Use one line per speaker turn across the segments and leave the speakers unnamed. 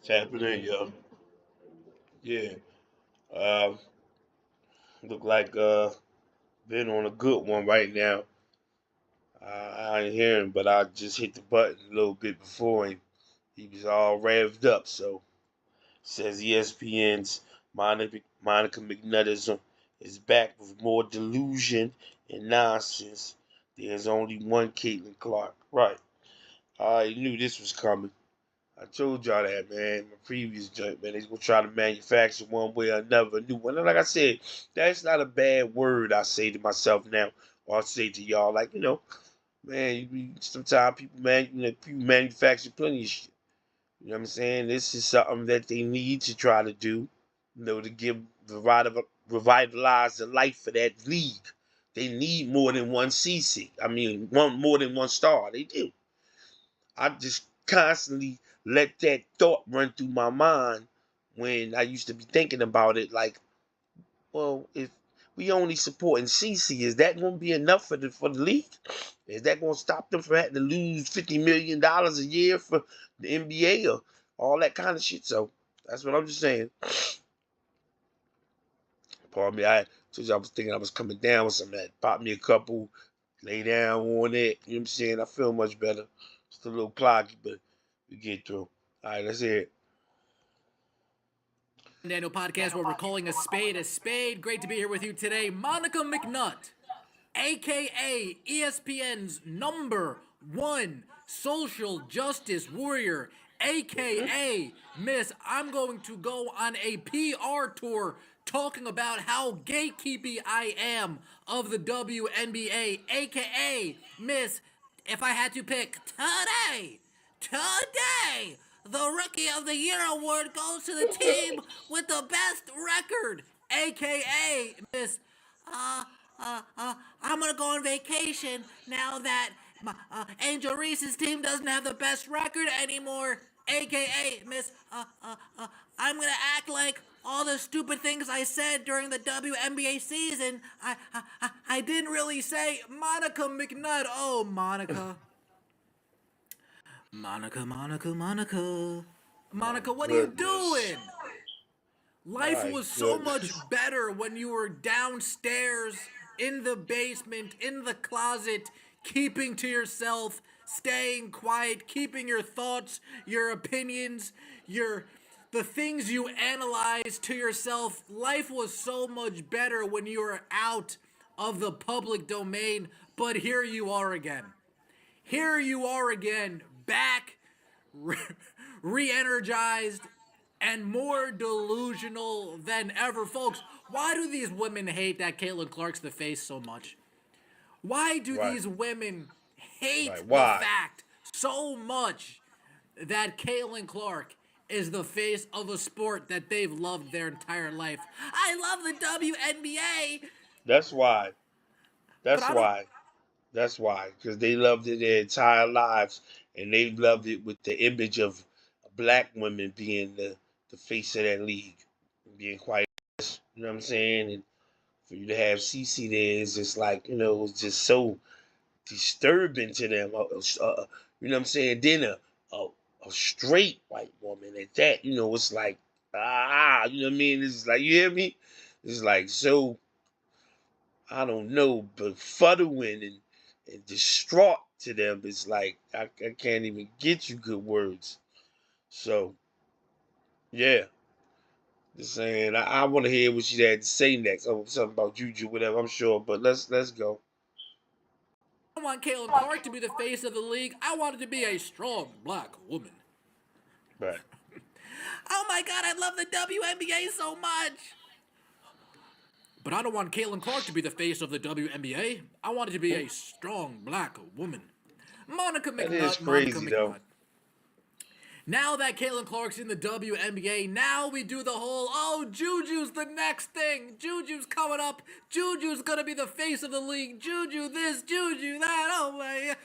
Tapping in, yo. Yeah. Uh, look like been on a good one right now. I ain't hearing, but I just hit the button a little bit before him. He was all revved up. So says ESPN's Monica McNutt is back with more delusion and nonsense. There's only one Caitlin Clark. Right. I knew this was coming. I told y'all that, man. My previous joint, man. They's gonna try to manufacture one way or another a new one. And like I said, that's not a bad word. I say to myself now, or I say to y'all, like man. Sometimes people, people manufacture plenty of shit. You know what I'm saying? This is something that they need to try to do, to give revitalize the life for that league. They need more than one CC. I mean, one more than one star. They do. I just constantly let that thought run through my mind when I used to be thinking about it. Like, well, if we only supporting CC, is that going to be enough for the league? Is that going to stop them from having to lose $50 million a year for the NBA or all that kind of shit? So that's what I'm just saying. Pardon me, I told you I was thinking I was coming down with something that popped me a couple, lay down on it. You know what I'm saying? I feel much better. It's a little cloggy, but we get through. All right, let's hear it.
Daniel podcast where we're calling a spade a spade. Great to be here with you today. Monica McNutt, aka ESPN's #1 social justice warrior, aka Miss I'm going to go on a PR tour talking about how gatekeepy I am of the WNBA, aka Miss if I had to pick today, the Rookie of the Year award goes to the team with the best record, aka Miss. Uh, I'm gonna go on vacation now that Angel Reese's team doesn't have the best record anymore, aka Miss. I'm gonna act like all the stupid things I said during the WNBA season. I didn't really say Monica McNutt. Oh, Monica. Monica, what are you
Goodness.
doing? Life
My
was so much
goodness.
better when you were downstairs, in the basement, in the closet, keeping to yourself, staying quiet, keeping your thoughts, your opinions, the things you analyze to yourself. Life was so much better when you were out of the public domain, but here you are again. Here you are again, back, re energized, and more delusional than ever. Folks, why do these women hate that Caitlin Clark's the face so much? Why do
Right.
these women hate
Right.
the
Why?
fact so much that Caitlin Clark is the face of a sport that they've loved their entire life? I love the WNBA,
That's why.
but
That's
I don't.
why. That's why. Because they loved it their entire lives, and they loved it with the image of black women being the face of that league, being quite. You know what I'm saying? And for you to have CC there is just like it's just so disturbing to them. You know what I'm saying? Then a, a straight white woman at that, it's like you know what I mean? It's like, you hear me? It's like so, I don't know, befuddling and distraught to them. It's like I can't even get you good words. So yeah, just saying. I want to hear what she had to say next. Oh, something about Juju, whatever. I'm sure, but let's go.
I want Caitlin Clark to be the face of the league. I want it to be a strong black woman.
Right.
Oh my god, I love the WNBA so much. But I don't want Caitlin Clark to be the face of the WNBA. I want it to be a strong black woman. Monica
That is
McNutt, Monica
crazy though.
McNutt. Now that Caitlin Clark's in the WNBA, now we do the whole, oh, Juju's the next thing. Juju's coming up. Juju's gonna be the face of the league. Juju this, Juju that. Oh my.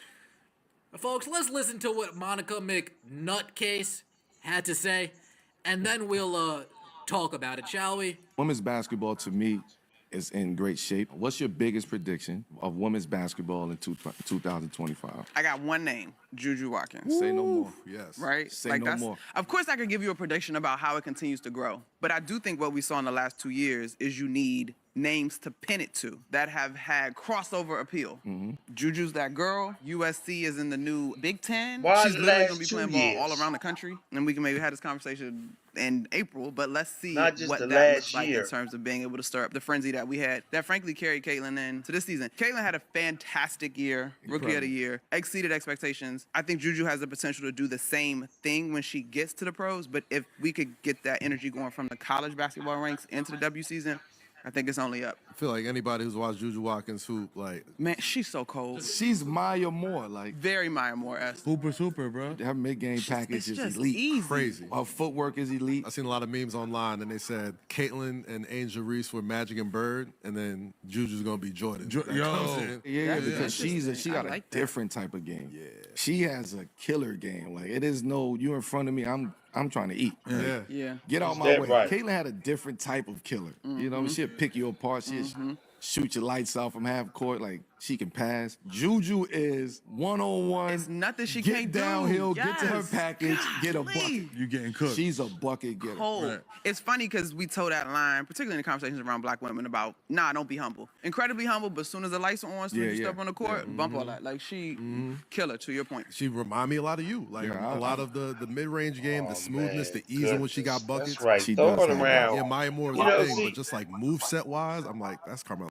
Folks, let's listen to what Monica McNutcase had to say, and then we'll talk about it, shall we?
Women's basketball to me is in great shape. What's your biggest prediction of women's basketball in 2025?
I got one name, Juju Watkins.
Say no more.
Yes.
Right?
Say
like
no
that's,
more.
Of course, I could give you a prediction about how it continues to grow. But I do think what we saw in the last 2 years is you need names to pin it to that have had crossover appeal. Juju's that girl. USC is in the new Big Ten.
Why
She's
the
literally
last
going to be
2
playing ball all
years?
around the country. And we can maybe have this conversation in April, but let's see
Not just
what
the
that
last
looks like
year.
in terms of being able to stir up the frenzy that we had that frankly carried Caitlin into this season. Caitlin had a fantastic year, rookie of the year, exceeded expectations. I think Juju has the potential to do the same thing when she gets to the pros, but if we could get that energy going from the college basketball ranks into the W season, I think it's only up.
I feel like anybody who's watched Juju Watkins hoop, like,
Man, she's so cold.
She's Maya Moore. Like,
Very Maya Moore-esque.
Super, bro.
her mid-game package
It's
is
just
elite.
easy.
crazy.
Her footwork is elite.
I seen a lot of memes online, and they said Caitlin and Angel Reese were Magic and Bird, and then Juju's gonna be Jordan. That
Yo.
comes in.
Yeah,
That's
because she
interesting.
got
I
a
like that.
different type of game. Yeah, she has a killer game. Like, it is no, you in front of me, I'm trying to eat. Like,
Yeah.
Yeah.
get out
Is
my
that
way.
right?
Caitlin had a different type of killer. You know, she'll pick you apart. She'll shoot your lights out from half court. Like, she can pass. Juju is one-on-one.
It's nothing she
get
can't do.
downhill, get to her
Yes.
package, get a
Golly.
bucket.
You getting cooked.
She's a bucket getter.
Cold.
Right.
It's funny because we told that line, particularly in the conversations around black women, about, nah, don't be humble. Incredibly humble, but as soon as the lights are on, as soon as you
Yeah,
step on the court, bump all that. Like, she killer, to your point.
She remind me a lot of you, like
Yeah,
a lot of the mid-range game, the smoothness,
Man,
the ease in which she got
goodness.
buckets.
That's right.
She
Throw
does
it
have
around.
Yeah, Maya Moore is
You
a
know,
thing,
see-
but just like move set wise, I'm like, that's Carmelo.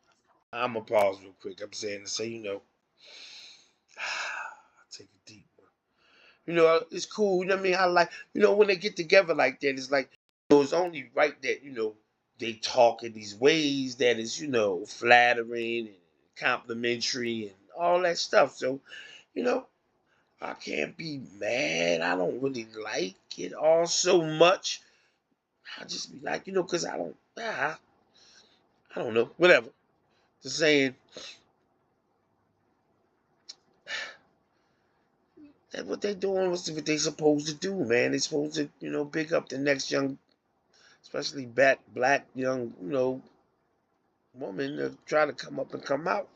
I'm gonna pause real quick. I'm saying to say, I'll take a deep one. It's cool. You know what I mean? I like, when they get together like that, it's like, it's only right that, they talk in these ways that is, flattering and complimentary and all that stuff. So, I can't be mad. I don't really like it all so much. I just be like, because I don't know, whatever. Just saying that what they doing was what they supposed to do, man. They supposed to, pick up the next young, especially black young, woman to try to come up and come out.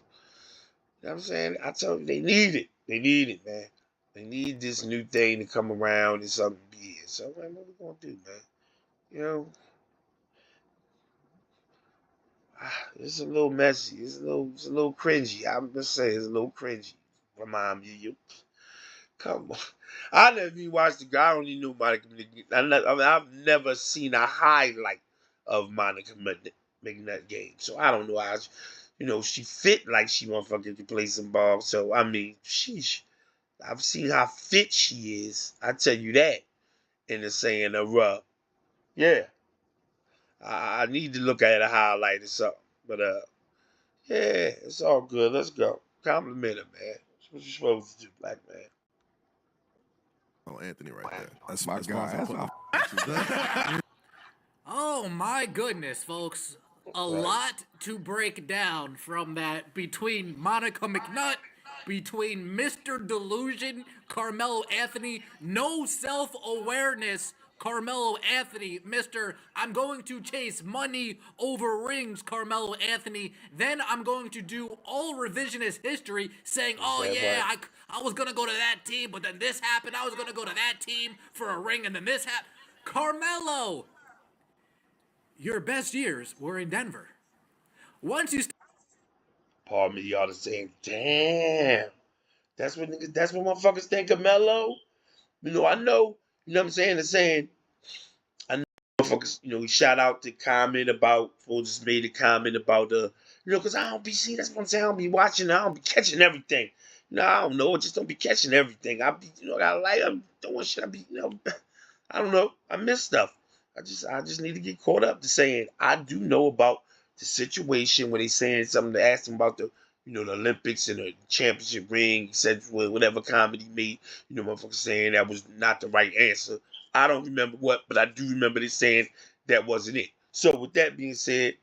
You know what I'm saying? I tell you, they need it. They need it, man. They need this new thing to come around and something to be here. So, man, what we gonna do, man? It's a little messy. It's a little cringy. I'm just saying, it's a little cringy. Remind me of you. Come on. I never even watched the guy. I don't even know Monica McNutt. I've never seen a highlight of Monica McNutt game. So I don't know how, she fit like she motherfucking can play some ball. So, I mean, sheesh. I've seen how fit she is. I tell you that. In the saying of yeah. I need to look at a highlight or something. But, yeah, it's all good. Let's go. Compliment her, man. That's what you're supposed to do, black man.
Oh, Anthony, right there. That's
My
as far as
God,
I
that's
put-
Oh my goodness, folks. A lot to break down from that between Monica McNutt, between Mr. Delusion, Carmelo Anthony, no self-awareness, Carmelo Anthony, Mr. I'm going to chase money over rings, Carmelo Anthony. Then I'm going to do all revisionist history saying, oh
that
yeah,
right?
I was going to go to that team, but then this happened. I was going to go to that team for a ring, and then this happened. Carmelo! Your best years were in Denver. Once you
Pardon me, y'all are saying, damn. That's what motherfuckers think of Melo. I know, what I'm saying? They're saying, I know motherfuckers, he shout out the comment about, or just made a comment about because I don't be seeing, that's what I'm saying, I don't be watching, I don't be catching everything. I don't know, I just don't be catching everything. I be, I'm doing shit, I be, I don't know, I miss stuff. I just need to get caught up to saying, I do know about the situation when they saying something to ask them about the Olympics and the championship ring. He said whatever comment he made, motherfuckers saying that was not the right answer. I don't remember what, but I do remember they saying that wasn't it. So with that being said,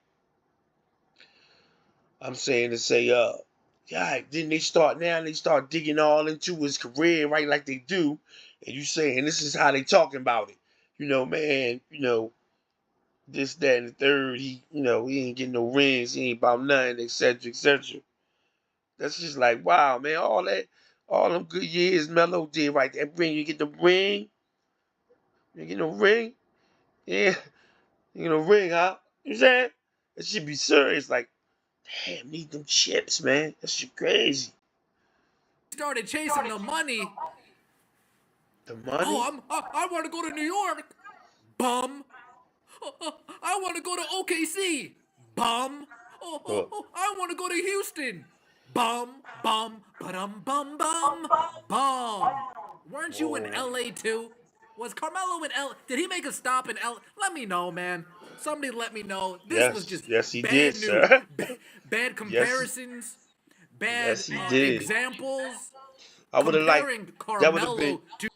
I'm saying to say, yeah, then they start digging all into his career, right, like they do, and you saying this is how they talking about it. Man, this, that, and the third. He ain't getting no rings. He ain't about nothing, etc., etc. That's just like, wow, man. All them good years Melo did right there. Ring, you get the ring. You get no ring. Yeah, you get no ring, huh? You know what I'm saying? It should be serious. Like, damn, need them chips, man. That shit crazy.
Started chasing the money.
The money?
I want to go to New York. Bum. I want to go to OKC. Bum.
Huh.
I want to go to Houston. Bum, bum, bum. Weren't you in
Whoa.
LA too? Was Carmelo in LA? Did he make a stop in LA? Let me know, man. Somebody let me know. This was
Yes,
just
yes, he did,
bad news.
sir.
Bad
Yes,
comparisons. Bad
yes, he did.
examples.
I would have liked
Comparing
that would have been.
Carmelo to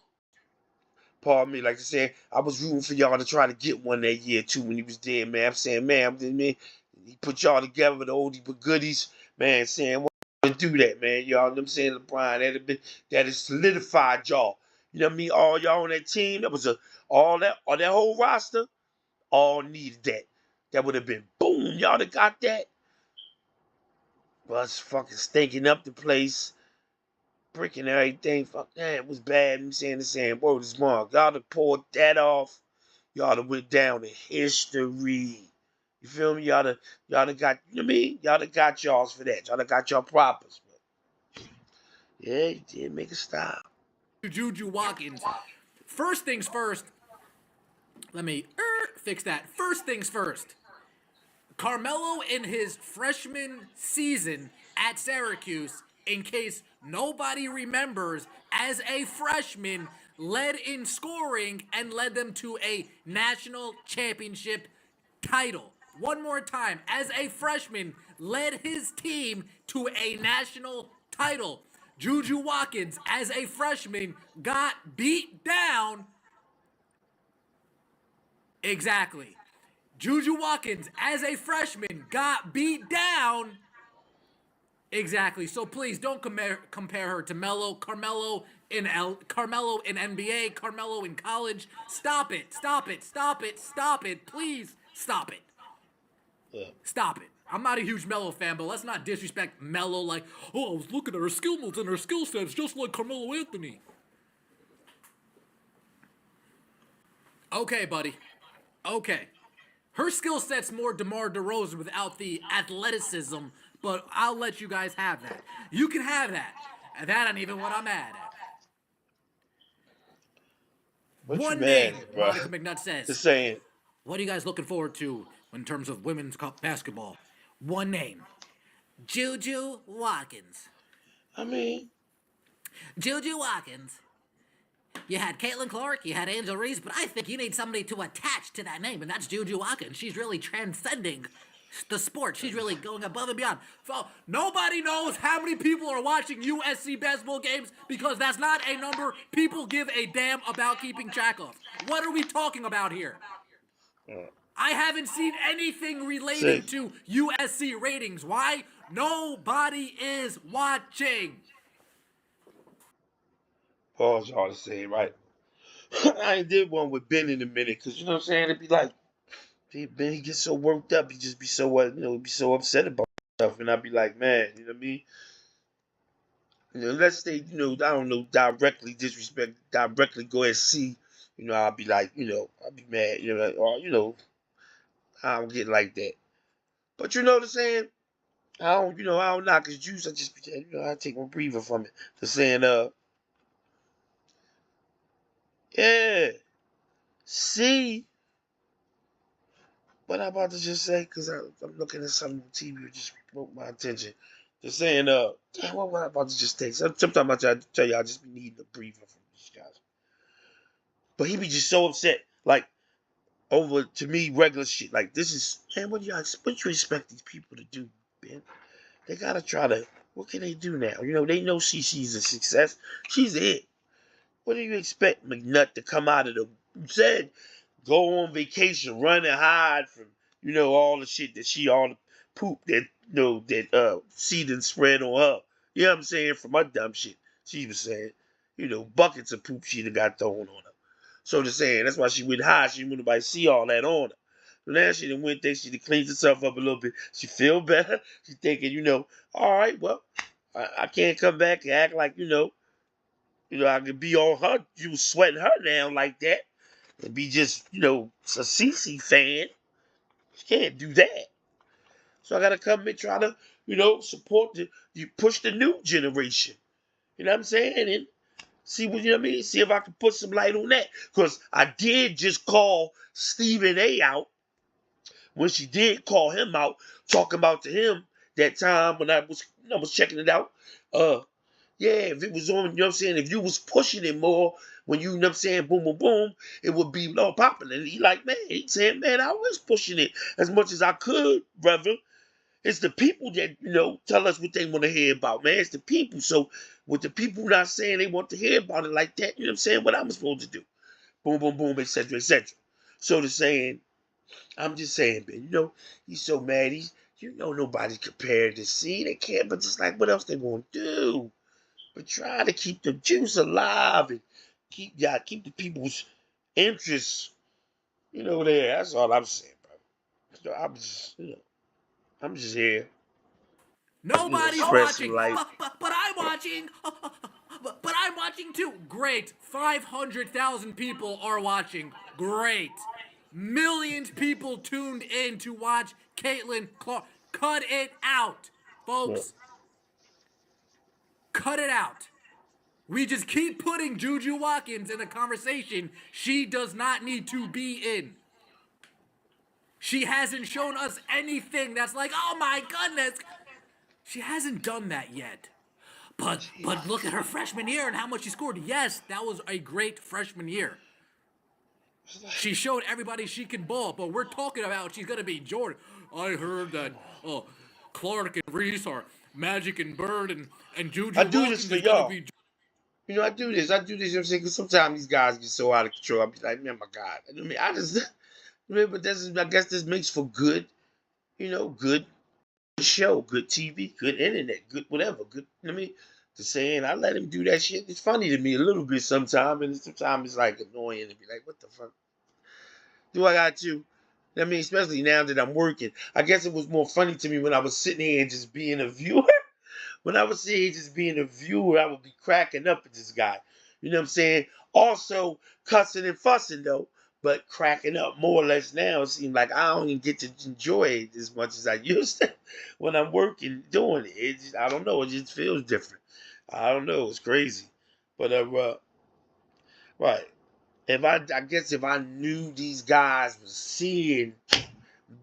Pardon me, like I said, I was rooting for y'all to try to get one that year too when he was dead, man. I'm saying, man, he put y'all together, the oldies but goodies, man. Saying, what to do that, man? Y'all, know what I'm saying, LeBron, that has solidified y'all. You know what I mean? All y'all on that team, that was all that whole roster, all needed that. That would have been boom. Y'all that got that. Was fucking stinking up the place, bricking everything. Fuck that, it was bad. I'm saying the same word is Mark. Y'all have poured that off. Y'all have went down in history. You feel me? Y'all have got, you know what I mean? Y'all have got y'alls for that. Y'all have got y'all propers. But yeah, you did make a stop.
Juju Watkins. First things first. Let me fix that. First things first. Carmelo in his freshman season at Syracuse, in case nobody remembers, as a freshman, led in scoring and led them to a national championship title. One more time, as a freshman, led his team to a national title. Juju Watkins, as a freshman, got beat down. Exactly. Juju Watkins, as a freshman, got beat down. Exactly. So please don't compare her to Melo, Carmelo in NBA, Carmelo in college. Stop it. Stop it. Stop it. Stop it. Please stop it.
Yeah.
Stop it. I'm not a huge Melo fan, but let's not disrespect Melo like, oh, I was looking at her skill moves and her skill sets just like Carmelo Anthony. Okay, buddy. Okay. Her skill set's more DeMar DeRozan without the athleticism, but I'll let you guys have that. You can have that. And that ain't even what I'm mad at.
What you
One
mad
name,
at, bro?
Monica McNutt says.
Just saying.
What are you guys looking forward to in terms of women's basketball? One name. Juju Watkins.
I mean,
Juju Watkins. You had Caitlin Clark, you had Angel Reese, but I think you need somebody to attach to that name, and that's Juju Watkins. She's really transcending the sport. She's really going above and beyond. So nobody knows how many people are watching USC basketball games because that's not a number people give a damn about keeping track of. What are we talking about here? I haven't seen anything relating
see,
to USC ratings. Why? Nobody is watching.
pause y'all to say, right? I ain't did one with Ben in a minute, because you know what I'm saying? It'd be like, Ben, he gets so worked up, he just be so, be so upset about stuff, and I'd be like, man, you know what I mean? Unless they, I don't know, directly disrespect, directly go and see, I'll be like, I'll be mad, like, or, I don't get like that. But you know what I'm saying? I don't knock his juice, I just, I take one breather from it. Just saying, yeah, see, what I'm about to just say, because I'm looking at something on TV that just broke my attention. Just saying, damn, what am I about to just say? Sometimes I try to tell you, I just be needing a breather from these guys. But he be just so upset, like, over, to me, regular shit. Like, this is, man, what you expect these people to do, man? They gotta try to, what can they do now? They know she's a success. She's it. What do you expect McNutt to come out of the, said, go on vacation, run and hide from, all the shit that all the poop that, she done spread on her. You know what I'm saying? From her dumb shit. She was saying, buckets of poop she done got thrown on her. So to saying, that's why she went high. She didn't want nobody to see all that on her. Now she done went there. She done cleaned herself up a little bit. She feel better. She thinking, all right, well, I can't come back and act like, I could be on her. You sweating her down like that and be just, a CC fan. She can't do that. So I gotta come and try to, support you push the new generation. You know what I'm saying? And see what See if I can put some light on that. Because I did just call Stephen A out when she did call him out, talking about to him that time when I was checking it out. Yeah, if it was on, if you was pushing it more when you know what I'm saying, boom, boom, boom, it would be more popular. And he like, man, he said, man, I was pushing it as much as I could, brother. It's the people that, tell us what they want to hear about, man. It's the people. So with the people not saying they want to hear about it like that, you know what I'm saying? What I'm supposed to do? Boom, boom, boom, etc., etc. So the saying, I'm just saying, man, he's so mad. Nobody compared to see. They can't, but it's like, what else they gonna do? But try to keep the juice alive and keep the people's interests, there. That's all I'm saying, bro. So I'm just here.
Nobody's
Express some
watching,
light.
but I'm watching. But I'm watching too. Great. 500,000 people are watching. Great. Millions people tuned in to watch Caitlin Clark. Cut it out, folks. Cut it out. We just keep putting Juju Watkins in a conversation she does not need to be in. She hasn't shown us anything that's like, oh my goodness. She hasn't done that yet. But look at her freshman year and how much she scored. Yes, that was a great freshman year. She showed everybody she can ball, but we're talking about she's gonna be Jordan. I heard that Clark and Reese are Magic and Bird and Juju
I do
Watkins
this for
is gonna
y'all.
be.
I do this. You know what I'm saying? Because sometimes these guys get so out of control. I be like, man, my God. But I guess this makes for good, good show, good TV, good internet, good whatever. Good, the saying, I let him do that shit. It's funny to me a little bit sometimes, and sometimes it's like annoying to be like, what the fuck do I got to? Especially now that I'm working. I guess it was more funny to me when I was sitting here and just being a viewer. When I was sitting here just being a viewer, I would be cracking up at this guy. You know what I'm saying? Also cussing and fussing though, but cracking up more or less now. It seems like I don't even get to enjoy it as much as I used to when I'm working doing it. I don't know. It just feels different. I don't know. It's crazy. But right. I guess if I knew these guys was seeing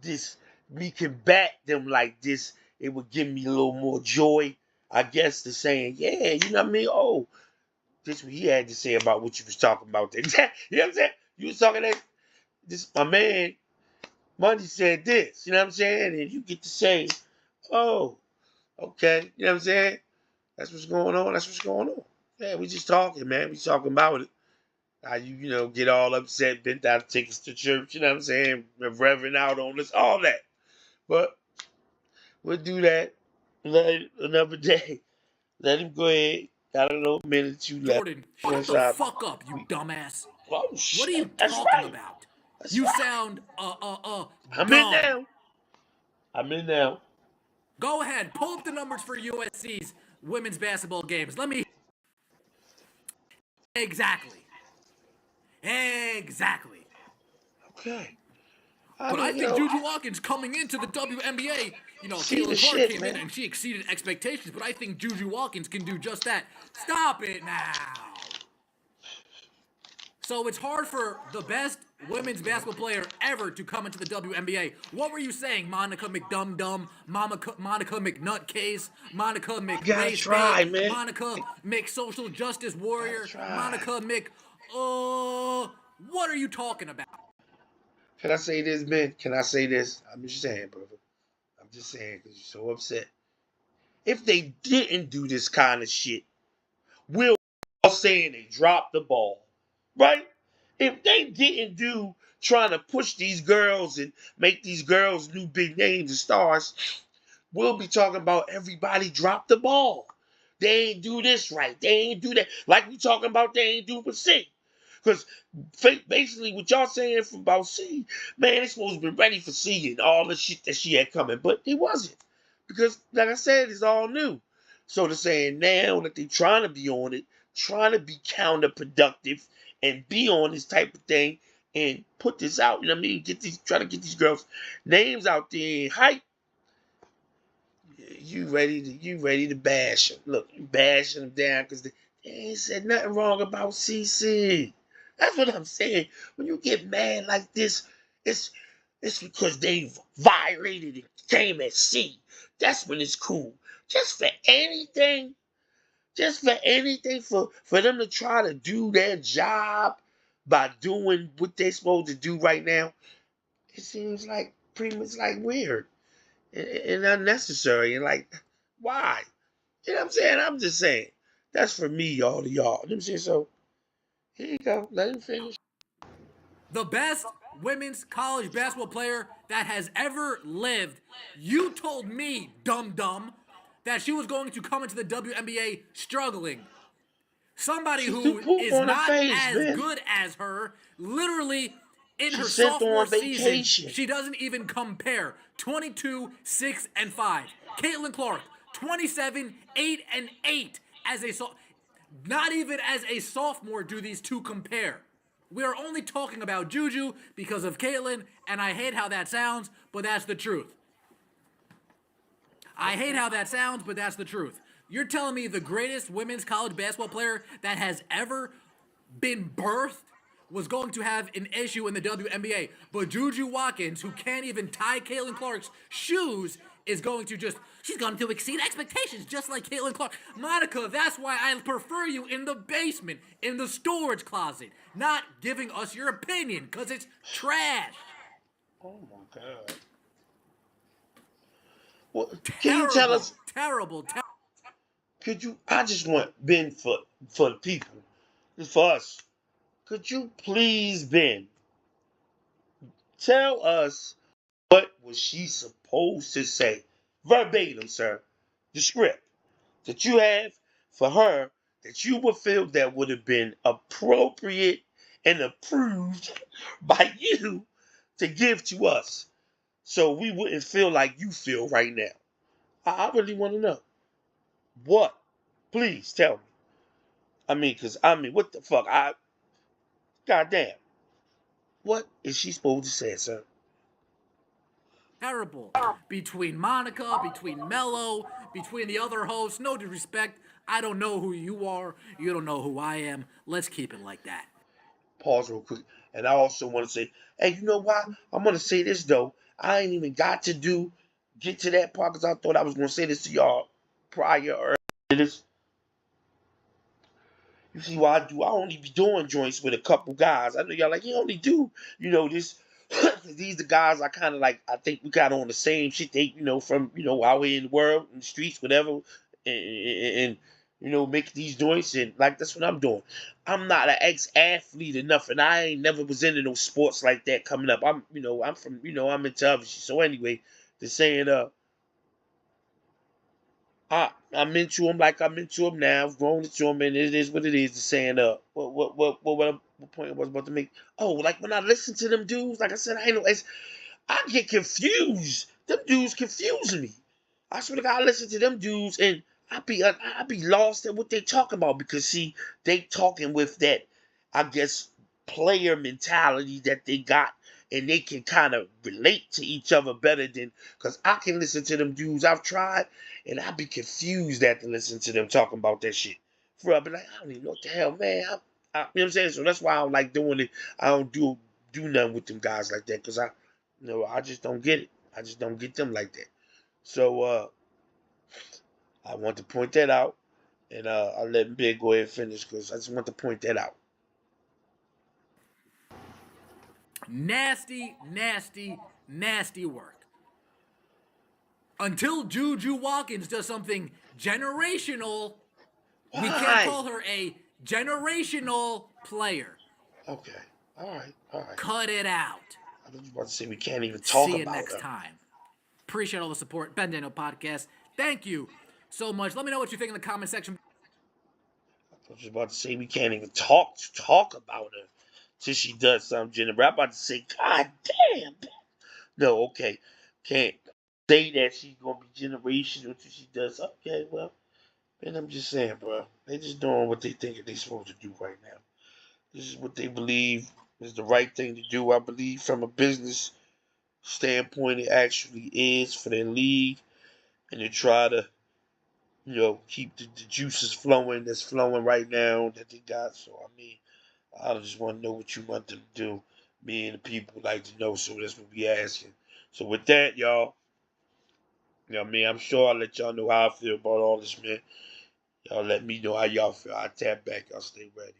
this, we can bat them like this, it would give me a little more joy. I guess the saying, yeah, you know what I mean? Oh, this what he had to say about what you was talking about. You know what I'm saying? You was talking that this my man Money said this, you know what I'm saying? And you get to say, oh, okay, you know what I'm saying? That's what's going on. That's what's going on. Yeah, we just talking, man. We talking about it. How you get all upset, bent out tickets to church, you know what I'm saying? Reverend out on us, all that. But we'll do that another day. Let him go ahead. Got a little minute or two left.
Jordan, shut
Once
the
I,
fuck up, you dumbass.
oh
What are
shit,
you
that's
talking
right.
about?
That's
You
right.
sound
I'm in
dumb.
now. I'm in now.
Go ahead, pull up the numbers for USC's women's basketball games. Let me. Exactly. Exactly.
Okay.
But I think Juju Watkins coming into the WNBA,
See the
Caitlin Clark
shit,
came in
man.
and she exceeded expectations, but I think Juju Watkins can do just that. Stop it now. So it's hard for the best women's basketball player ever to come into the WNBA. What were you saying, Monica McDum-Dum, Monica McNutt case, Monica
You gotta
McRace
try,
Bait,
man.
Monica McSocial Justice
Gotta
Warrior,
try.
Monica Mc... what are you talking about?
Can I say this, man? Can I say this? I'm just saying, brother. I'm just saying because you're so upset. If they didn't do this kind of shit, we're all saying they dropped the ball, right? If they didn't do trying to push these girls and make these girls new big names and stars, we'll be talking about everybody dropped the ball. They ain't do this right. They ain't do that. Like we talking about they ain't do for C. Because basically what y'all saying about C, man, it's supposed to be ready for C and all the shit that she had coming, but it wasn't. Because, like I said, it's all new. So they're saying now that they're trying to be on it, trying to be counterproductive and be on this type of thing and put this out, you know what I mean? Try to get these girls' names out there and hype. You ready to bash them. Look, you bashing them down because they ain't said nothing wrong about CC. That's what I'm saying. When you get mad like this, it's because they've violated and came at C. That's when it's cool. Just for anything, for them to try to do their job by doing what they're supposed to do right now, it seems like pretty much like weird and unnecessary and like why? You know what I'm saying? I'm just saying. That's for me, y'all to y'all. You know what I'm saying? So here you go. Let him finish.
The best women's college basketball player that has ever lived. You told me, dum-dum, that she was going to come into the WNBA struggling. Somebody
She threw
who
poop
is
on her
not
face,
as
man.
good as her, literally in
She
her
sent her
sophomore
on
season,
vacation.
she doesn't even compare. 22, 6, and 5. Caitlin Clark, 27, 8, and 8 as a not even as a sophomore do these two compare. We are only talking about Juju because of Caitlin, and I hate how that sounds, but that's the truth. I hate how that sounds, but that's the truth. You're telling me the greatest women's college basketball player that has ever been birthed was going to have an issue in the WNBA, but Juju Watkins, who can't even tie Caitlin Clark's shoes, is going to she's going to exceed expectations just like Caitlin Clark. Monica, that's why I prefer you in the basement, in the storage closet, not giving us your opinion, because it's trash.
Oh my god. Well, can you tell
Terrible,
us?
terrible, terrible.
Could you? I just want Ben for the people, for us. Could you please, Ben, tell us what was she supposed to say verbatim, sir? The script that you have for her that you would feel that would have been appropriate and approved by you to give to us so we wouldn't feel like you feel right now. I really want to know. What? Please tell me. What the fuck? Goddamn. What is she supposed to say, sir?
Terrible. Between Monica, between Mello, between the other hosts, no disrespect. I don't know who you are. You don't know who I am. Let's keep it like that.
Pause real quick. And I also want to say, hey, you know why? I'm gonna say this though. I ain't even got to get to that part because I thought I was gonna say this to y'all prior or this. You see what I do? I only be doing joints with a couple guys. I know y'all like, you only do, this. These the guys I kind of like, I think we got on the same shit they, from, out here in the world, in the streets, whatever. And make these joints. And like, that's what I'm doing. I'm not an ex-athlete or nothing. I ain't never was into no sports like that coming up. I'm from, I'm into other shit. So anyway, the saying, I'm into him like I'm into him now. I've grown into him, and it is what it is. The saying, what point I was about to make? Oh, like when I listen to them dudes, like I said, I get confused. Them dudes confuse me. I swear to God, I listen to them dudes, and I be lost at what they talking about because see, they talking with that, I guess, player mentality that they got, and they can kind of relate to each other better than because I can listen to them dudes I've tried, and I be confused after listening to them talking about that shit. For I be like, I don't even know what the hell, man. You know what I'm saying? So that's why I don't like doing it. I don't do nothing with them guys like that because I just don't get it. I just don't get them like that. So I want to point that out, and I'll let Big go ahead and finish because I just want to point that out.
Nasty, nasty, nasty work. Until Juju Watkins does something generational, we can't
Why?
call her a generational player.
Okay. All right. All right.
Cut it out.
I was about to say we can't even talk
See you
about
next
her.
time. Appreciate all the support. Ben Daniel Podcast. Thank you so much. Let me know what you think in the comment section.
was about to say we can't even talk about her till she does something, Jennifer. I'm about to say, God damn. No, okay. Can't say that she's gonna be generational till she does. Okay, well, man, I'm just saying, bro. They just doing what they think they're supposed to do right now. This is what they believe is the right thing to do. I believe from a business standpoint, it actually is for their league, and they try to, keep the juices flowing that's flowing right now that they got. So I mean, I just want to know what you want them to do. Me and the people like to know, so that's what we asking. So with that, y'all, I mean, I'm sure I'll let y'all know how I feel about all this, man. Y'all let me know how y'all feel. I tap back. Y'all stay ready.